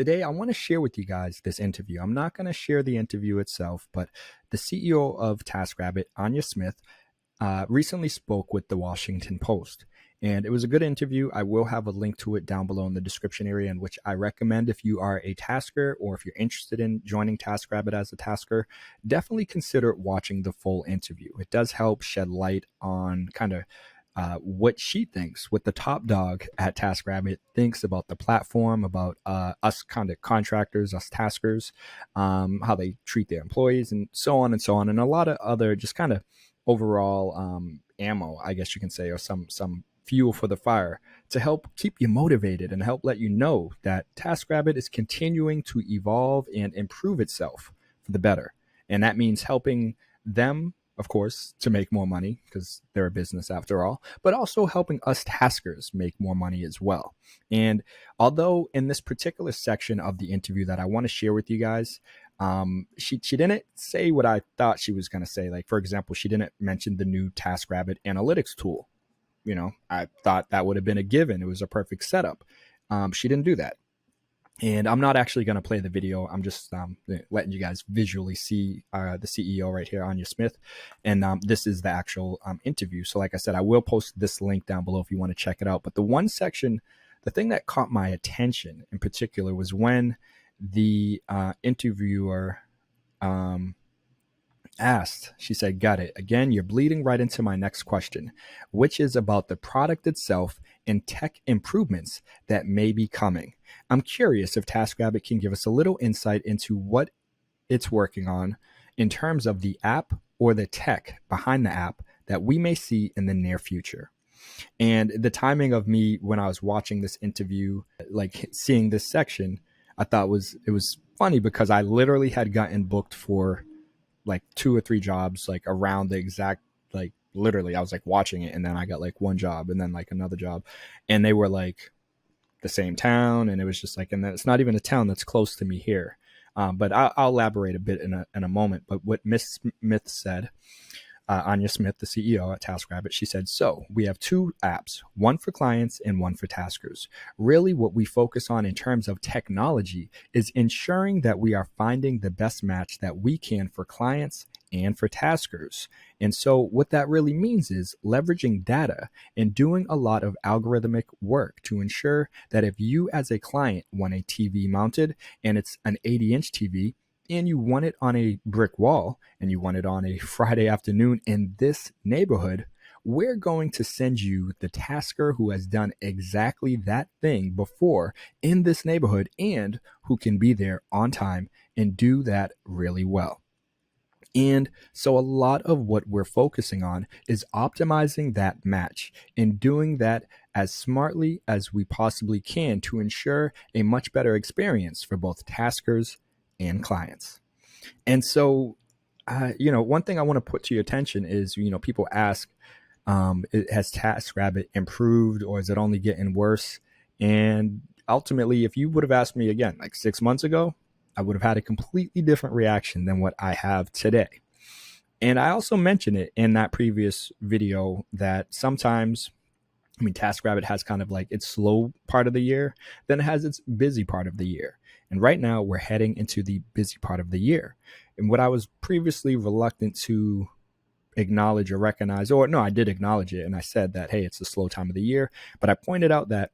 Today, I want to share with you guys this interview. I'm not going to share the interview itself, but the CEO of TaskRabbit, Ania Smith, recently spoke with the Washington Post. And it was a good interview. I will have a link to it down below in the description area, in which I recommend if you are a tasker or if you're interested in joining TaskRabbit as a tasker, definitely consider watching the full interview. It does help shed light on kind of what she thinks, what the top dog at TaskRabbit thinks about the platform, about us kind of contractors, us taskers, how they treat their employees, and so on and so on, and a lot of other just kind of overall ammo, I guess you can say, or some fuel for the fire to help keep you motivated and help let you know that TaskRabbit is continuing to evolve and improve itself for the better. And that means helping them, of course, to make more money because they're a business after all, but also helping us taskers make more money as well. And although in this particular section of the interview that I want to share with you guys, she didn't say what I thought she was going to say. Like, for example, she didn't mention the new TaskRabbit analytics tool. You know, I thought that would have been a given. It was a perfect setup. She didn't do that. And I'm not actually going to play the video. I'm just letting you guys visually see the CEO right here, Ania Smith. And this is the actual interview. So like I said, I will post this link down below if you want to check it out. But the one section, the thing that caught my attention in particular was when the interviewer asked, she said, "Got it. Again, you're bleeding right into my next question, which is about the product itself and tech improvements that may be coming. I'm curious if TaskRabbit can give us a little insight into what it's working on in terms of the app or the tech behind the app that we may see in the near future." And the timing of me when I was watching this interview, like seeing this section, I thought it was funny because I literally had gotten booked for like 2 or 3 jobs, like around the exact, like literally I was like watching it, and then I got like one job and then like another job, and they were like the same town, and it was just like, and then it's not even a town that's close to me here. But I'll elaborate a bit in a moment. But what Miss Smith said, Ania Smith, the CEO at TaskRabbit, she said, "So we have 2 apps, one for clients and one for taskers. Really what we focus on in terms of technology is ensuring that we are finding the best match that we can for clients and for taskers. And so what that really means is leveraging data and doing a lot of algorithmic work to ensure that if you as a client want a TV mounted and it's an 80-inch TV, and you want it on a brick wall, and you want it on a Friday afternoon in this neighborhood, we're going to send you the tasker who has done exactly that thing before in this neighborhood and who can be there on time and do that really well." And so a lot of what we're focusing on is optimizing that match and doing that as smartly as we possibly can to ensure a much better experience for both taskers and clients. And so, one thing I want to put to your attention is, people ask, has TaskRabbit improved or is it only getting worse? And ultimately, if you would have asked me again, like 6 months ago, I would have had a completely different reaction than what I have today. And I also mentioned it in that previous video that sometimes, TaskRabbit has kind of like its slow part of the year, then it has its busy part of the year. And right now we're heading into the busy part of the year. And what I was previously reluctant to acknowledge or recognize, or no, I did acknowledge it. And I said that, hey, it's a slow time of the year. But I pointed out that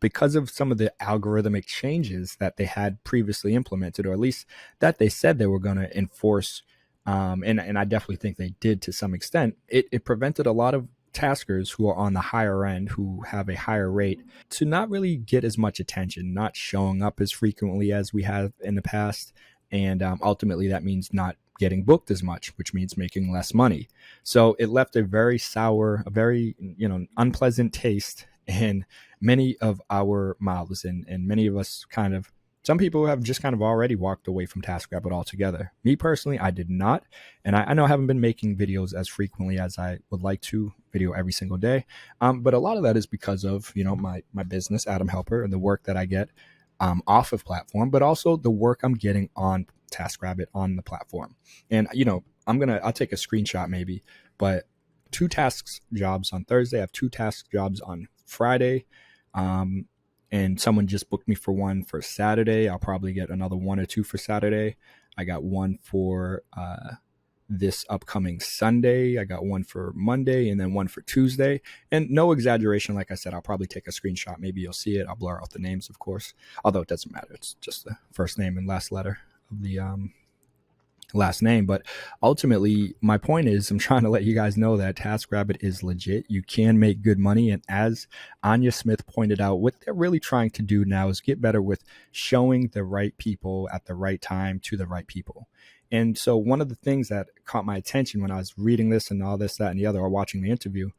because of some of the algorithmic changes that they had previously implemented, or at least that they said they were going to enforce, and I definitely think they did to some extent, it prevented a lot of taskers who are on the higher end, who have a higher rate, to not really get as much attention, not showing up as frequently as we have in the past. And ultimately that means not getting booked as much, which means making less money. So it left a very sour, a very, unpleasant taste in many of our mouths, and many of us some people have just kind of already walked away from TaskRabbit altogether. Me personally, I did not. And I know I haven't been making videos as frequently as I would like to, video every single day. But a lot of that is because of, my business, AdamHelper, and the work that I get off of platform, but also the work I'm getting on TaskRabbit on the platform. And, I'll take a screenshot maybe, but 2 tasks jobs on Thursday. I have 2 task jobs on Friday. and someone just booked me for one for Saturday. I'll probably get another one or two for Saturday. I got one for this upcoming Sunday. I got one for Monday and then one for Tuesday. And no exaggeration, like I said, I'll probably take a screenshot. Maybe you'll see it. I'll blur out the names, of course, although it doesn't matter. It's just the first name and last letter of the last name. But ultimately, my point is I'm trying to let you guys know that TaskRabbit is legit. You can make good money. And as Ania Smith pointed out, what they're really trying to do now is get better with showing the right people at the right time to the right people. And so one of the things that caught my attention when I was reading this and all this, that, and the other, or watching the interview,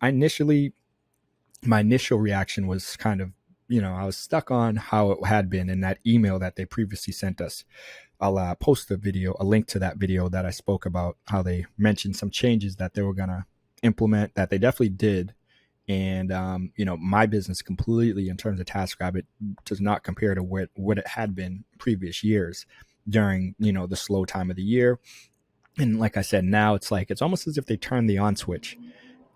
my initial reaction was kind of, I was stuck on how it had been in that email that they previously sent us. I'll post a link to that video that I spoke about, how they mentioned some changes that they were going to implement that they definitely did. And, my business completely in terms of TaskRabbit does not compare to what it had been previous years during, the slow time of the year. And like I said, now it's almost as if they turn the on switch.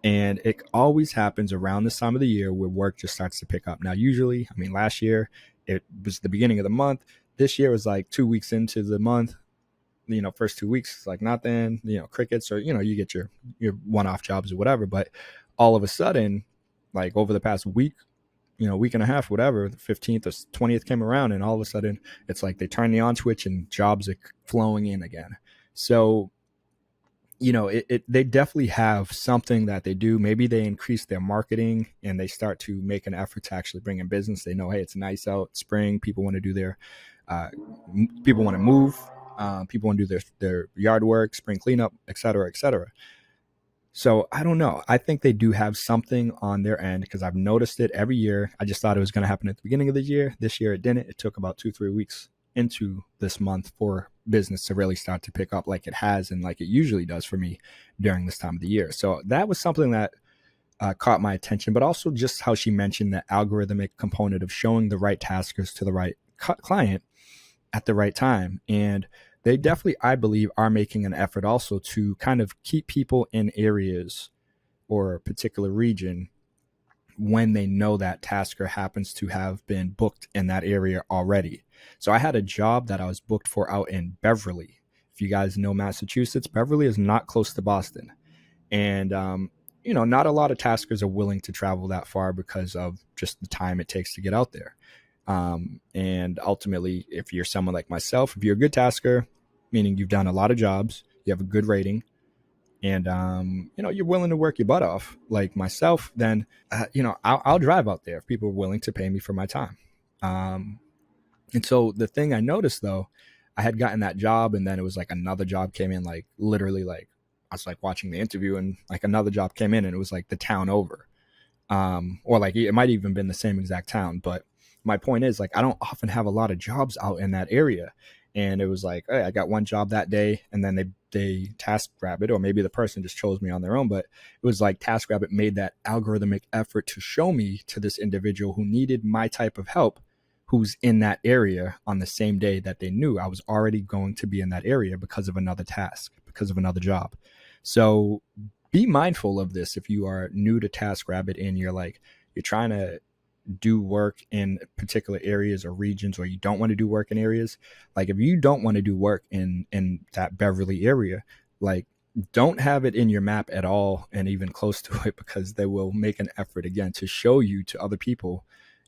And it always happens around this time of the year where work just starts to pick up. Now, usually, last year, it was the beginning of the month. This year was like 2 weeks into the month. First 2 weeks, it's like nothing, crickets, or, you get your one-off jobs or whatever. But all of a sudden, like over the past week, week and a half, whatever, the 15th or 20th came around, and all of a sudden it's like they turn the on switch and jobs are flowing in again. So, they definitely have something that they do. Maybe they increase their marketing and they start to make an effort to actually bring in business. They know, hey, it's nice out, spring. People want to do people want to move. People want to do their yard work, spring cleanup, et cetera, et cetera. So I don't know. I think they do have something on their end because I've noticed it every year. I just thought it was going to happen at the beginning of the year. This year it didn't. It took about 2-3 weeks into this month for business to really start to pick up like it has and like it usually does for me during this time of the year. So that was something that caught my attention, but also just how she mentioned the algorithmic component of showing the right taskers to the right client at the right time. And they definitely, I believe, are making an effort also to kind of keep people in areas or a particular region when they know that tasker happens to have been booked in that area already. So I had a job that I was booked for out in Beverly. If you guys know Massachusetts, Beverly is not close to Boston. And, not a lot of taskers are willing to travel that far because of just the time it takes to get out there. And ultimately, if you're someone like myself, if you're a good tasker, meaning you've done a lot of jobs, you have a good rating, and you're willing to work your butt off like myself, then I'll drive out there if people are willing to pay me for my time. And so the thing I noticed though, I had gotten that job, and then it was like another job came in, like literally, like I was like watching the interview, and like another job came in, and it was like the town over, or like it might even been the same exact town. But my point is, like, I don't often have a lot of jobs out in that area. And it was like, hey, I got one job that day, and then they TaskRabbit, or maybe the person just chose me on their own, but it was like TaskRabbit made that algorithmic effort to show me to this individual who needed my type of help, who's in that area on the same day that they knew I was already going to be in that area because of another task, because of another job. So be mindful of this if you are new to TaskRabbit and you're trying to do work in particular areas or regions, or you don't want to do work in areas. Like if you don't want to do work in that Beverly area, like don't have it in your map at all and even close to it, because they will make an effort again to show you to other people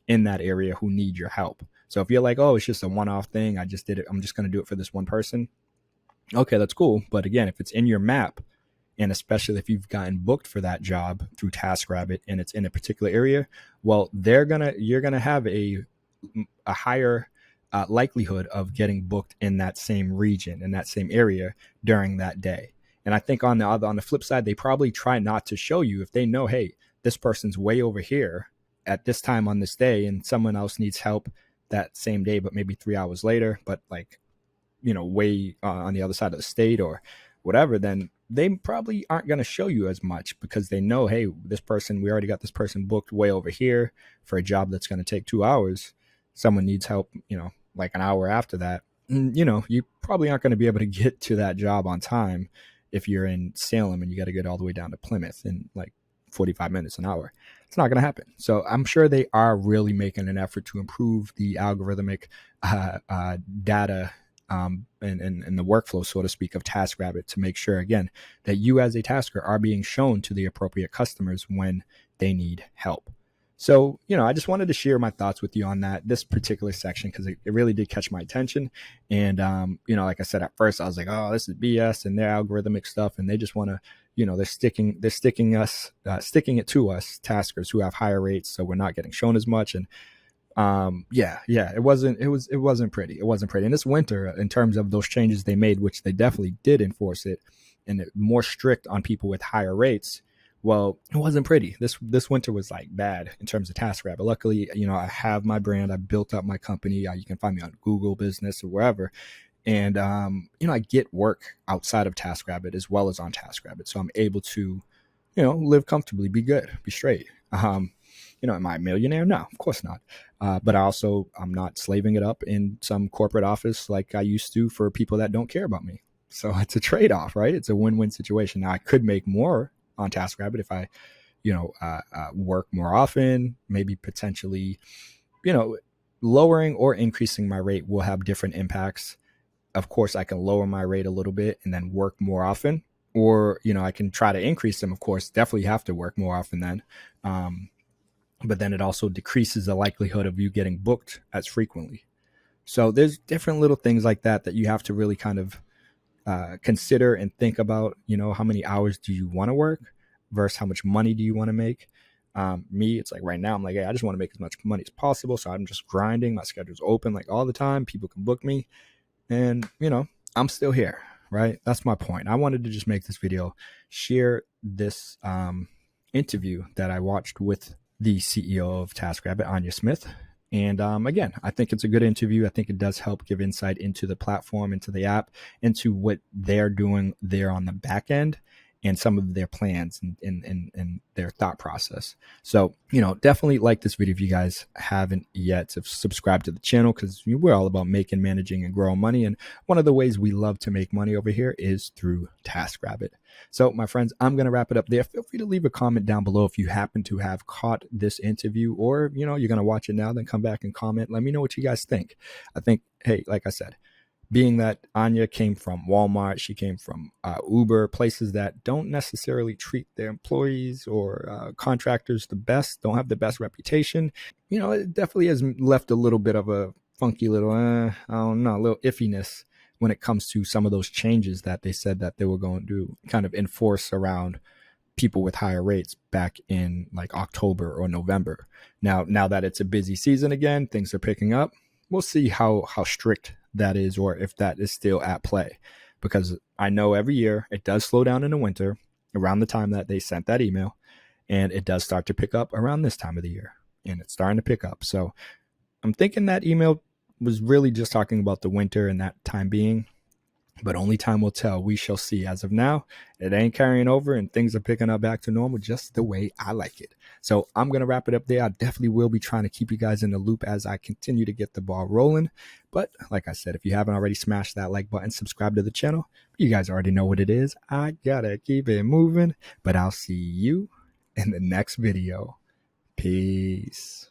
in that area who need your help. So if you're like, oh, it's just a one-off thing, I just did it, I'm just going to do it for this one person. Okay, that's cool. But again, if it's in your map, and especially if you've gotten booked for that job through TaskRabbit and it's in a particular area, well, you're gonna have a higher likelihood of getting booked in that same region, in that same area during that day. And I think on the flip side, they probably try not to show you if they know, hey, this person's way over here at this time on this day, and someone else needs help that same day, but maybe 3 hours later, but like, way on the other side of the state or whatever, then they probably aren't going to show you as much, because they know, hey, we already got this person booked way over here for a job that's going to take 2 hours. Someone needs help, like an hour after that. And, you probably aren't going to be able to get to that job on time if you're in Salem and you got to get all the way down to Plymouth in like 45 minutes, an hour. It's not going to happen. So I'm sure they are really making an effort to improve the algorithmic data and the workflow, so to speak, of TaskRabbit to make sure, again, that you as a tasker are being shown to the appropriate customers when they need help. So, I just wanted to share my thoughts with you on this particular section, because it really did catch my attention. And, like I said, at first I was like, oh, this is BS and their algorithmic stuff. And they just want to, they're sticking it to us taskers who have higher rates. So we're not getting shown as much. And it wasn't pretty. It wasn't pretty. And this winter, in terms of those changes they made, which they definitely did enforce it, and it more strict on people with higher rates. Well, it wasn't pretty. This winter was like bad in terms of TaskRabbit. Luckily, I have my brand. I built up my company. You can find me on Google Business or wherever. And, I get work outside of TaskRabbit as well as on TaskRabbit. So I'm able to, live comfortably, be good, be straight. Am I a millionaire? No, of course not. But I'm not slaving it up in some corporate office like I used to for people that don't care about me. So it's a trade-off, right? It's a win-win situation. Now I could make more on TaskRabbit if I, work more often, maybe potentially, lowering or increasing my rate will have different impacts. Of course, I can lower my rate a little bit and then work more often, or, I can try to increase them. Of course, definitely have to work more often then. But then it also decreases the likelihood of you getting booked as frequently. So there's different little things like that you have to really kind of consider and think about, how many hours do you want to work versus how much money do you want to make? Me, it's like right now, I'm like, hey, I just want to make as much money as possible. So I'm just grinding. My schedule's open like all the time. People can book me. And, I'm still here, right? That's my point. I wanted to just make this video, share this interview that I watched with the CEO of TaskRabbit, Ania Smith. And again, I think it's a good interview. I think it does help give insight into the platform, into the app, into what they're doing there on the back end and some of their plans and their thought process. So, definitely like this video if you guys haven't yet to subscribe to the channel, because we're all about making, managing, and growing money. And one of the ways we love to make money over here is through TaskRabbit. So, my friends, I'm going to wrap it up there. Feel free to leave a comment down below if you happen to have caught this interview, or, you're going to watch it now, then come back and comment. Let me know what you guys think. I think, hey, like I said, being that Ania came from Walmart, she came from Uber, places that don't necessarily treat their employees or contractors the best, don't have the best reputation. It definitely has left a little bit of a funky little, I don't know, a little iffiness when it comes to some of those changes that they said that they were going to kind of enforce around people with higher rates back in like October or November. Now that it's a busy season again, things are picking up. We'll see how strict that is, or if that is still at play, because I know every year it does slow down in the winter around the time that they sent that email, and it does start to pick up around this time of the year, and it's starting to pick up. So I'm thinking that email was really just talking about the winter and that time being, but only time will tell. We shall see. As of now, it ain't carrying over and things are picking up back to normal just the way I like it. So I'm going to wrap it up there. I definitely will be trying to keep you guys in the loop as I continue to get the ball rolling. But like I said, if you haven't already, smashed that like button, subscribe to the channel. You guys already know what it is. I gotta keep it moving, but I'll see you in the next video. Peace.